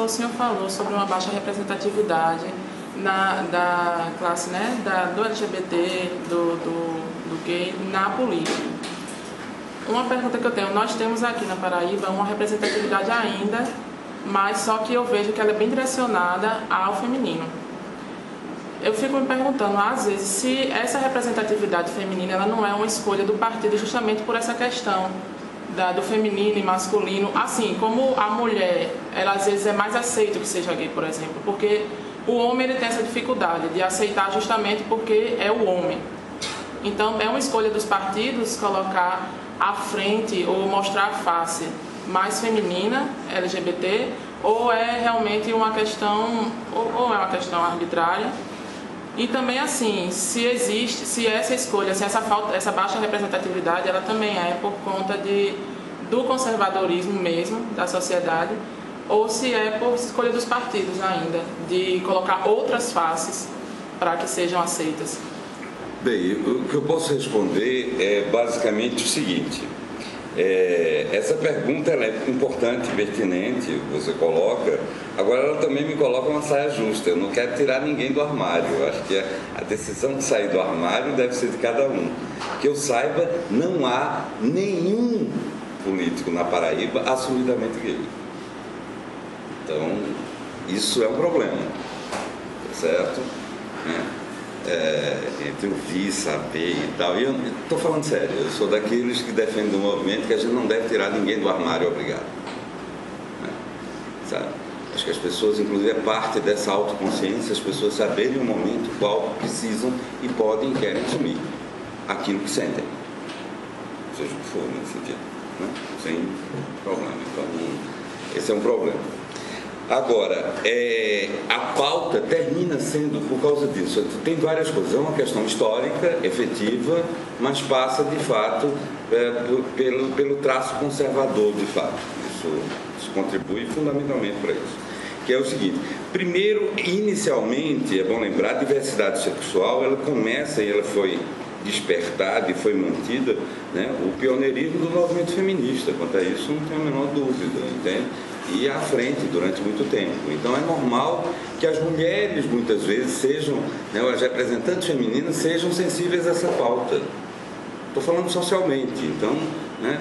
o senhor falou sobre uma baixa representatividade da classe, né, do LGBT, do gay na política. Uma pergunta que eu tenho, nós temos aqui na Paraíba uma representatividade ainda, mas só que eu vejo que ela é bem direcionada ao feminino. Eu fico me perguntando, às vezes, se essa representatividade feminina ela não é uma escolha do partido justamente por essa questão do feminino e masculino, assim, como a mulher, ela às vezes é mais aceita que seja gay, por exemplo, porque o homem ele tem essa dificuldade de aceitar justamente porque é o homem. Então, é uma escolha dos partidos colocar à frente ou mostrar a face mais feminina, LGBT, ou é realmente uma questão, ou é uma questão arbitrária. E também assim, se essa escolha, se essa baixa representatividade, ela também é por conta do conservadorismo mesmo da sociedade, ou se é por escolha dos partidos ainda, de colocar outras faces para que sejam aceitas. Bem, o que eu posso responder é basicamente o seguinte. Essa pergunta ela é importante, pertinente, você coloca. Agora ela também me coloca uma saia justa. Eu não quero tirar ninguém do armário. Eu acho que a decisão de sair do armário deve ser de cada um. Que eu saiba, não há nenhum político na Paraíba assumidamente gay. Então, isso é um problema, certo? Entre ouvir, saber e tal. E eu estou falando sério, eu sou daqueles que defendem o movimento que a gente não deve tirar ninguém do armário, obrigado. Sabe? Acho que as pessoas, inclusive, é parte dessa autoconsciência, as pessoas saberem o momento qual precisam e podem e querem assumir aquilo que sentem, seja o que for nesse sentido, né? Sem problema. Então, esse é um problema. Agora, a pauta termina sendo por causa disso. Tem várias coisas. É uma questão histórica, efetiva, mas passa, de fato, pelo traço conservador, de fato. Isso contribui fundamentalmente para isso. Que é o seguinte: primeiro, inicialmente, é bom lembrar, a diversidade sexual, ela começa e ela foi despertada e foi mantida, né, o pioneirismo do movimento feminista. Quanto a isso, não tem a menor dúvida, entende? E à frente durante muito tempo. Então é normal que as mulheres muitas vezes sejam, né, as representantes femininas sejam sensíveis a essa pauta. Estou falando socialmente. Então, né,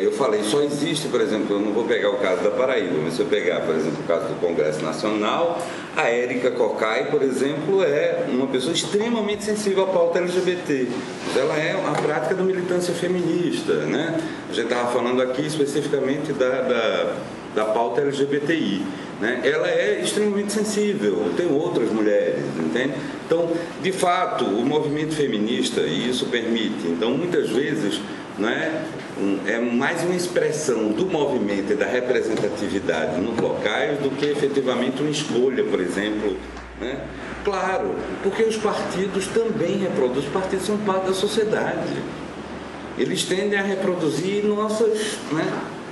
eu falei, só existe, por exemplo, eu não vou pegar o caso da Paraíba, mas se eu pegar, por exemplo, o caso do Congresso Nacional, a Érica Cocai, por exemplo, é uma pessoa extremamente sensível à pauta LGBT. Ela é a prática da militância feminista, né? A gente estava falando aqui especificamente da pauta LGBTI, né? Ela é extremamente sensível, tem outras mulheres, entende? Então, de fato, o movimento feminista, e isso permite, então, muitas vezes, né, é mais uma expressão do movimento e da representatividade nos locais do que efetivamente uma escolha, por exemplo, né? Claro, porque os partidos também reproduzem, os partidos são parte da sociedade, eles tendem a reproduzir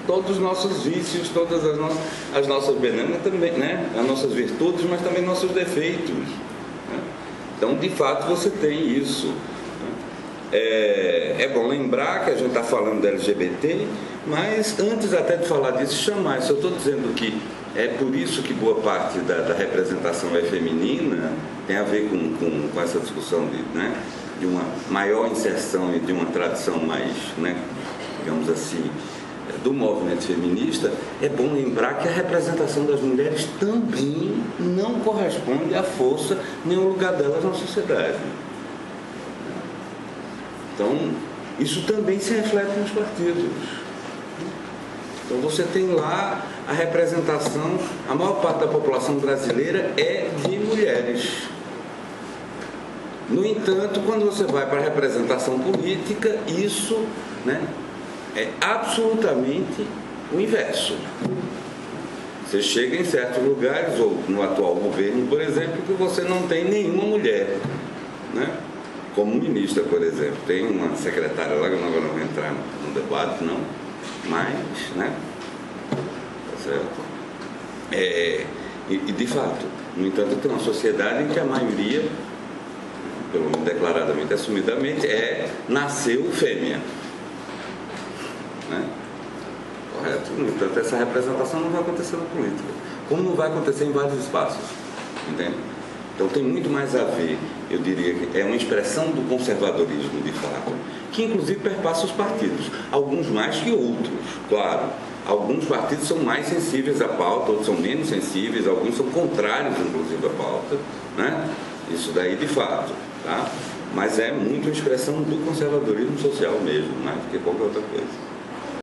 todos os nossos vícios, todas as nossas benesses também, né? As nossas virtudes, mas também nossos defeitos, né? Então, de fato, você tem isso. É bom lembrar que a gente está falando da LGBT, mas antes até de falar disso, chamar isso. Eu estou dizendo que é por isso que boa parte da representação é feminina, tem a ver com essa discussão de uma maior inserção e de uma tradição mais, né, digamos assim, do movimento feminista. É bom lembrar que a representação das mulheres também não corresponde à força nem ao lugar delas na sociedade. Então, isso também se reflete nos partidos. Então, você tem lá a representação, a maior parte da população brasileira é de mulheres. No entanto, quando você vai para a representação política, isso, né, é absolutamente o inverso. Você chega em certos lugares, ou no atual governo, por exemplo, que você não tem nenhuma mulher, né? Como ministra, por exemplo. Tem uma secretária lá, que eu não vou entrar no debate, não, mas, né? Tá certo? E de fato, no entanto, tem uma sociedade em que a maioria, pelo menos declaradamente, assumidamente, nasceu fêmea. Né? Correto? No entanto, essa representação não vai acontecer na política. como não vai acontecer em vários espaços, entende? Então tem muito mais a ver, eu diria que é uma expressão do conservadorismo de fato, que inclusive perpassa os partidos, alguns mais que outros, claro. Alguns partidos são mais sensíveis à pauta, outros são menos sensíveis, alguns são contrários inclusive à pauta, né? Isso daí de fato, tá? Mas é muito uma expressão do conservadorismo social mesmo, mais do que qualquer outra coisa.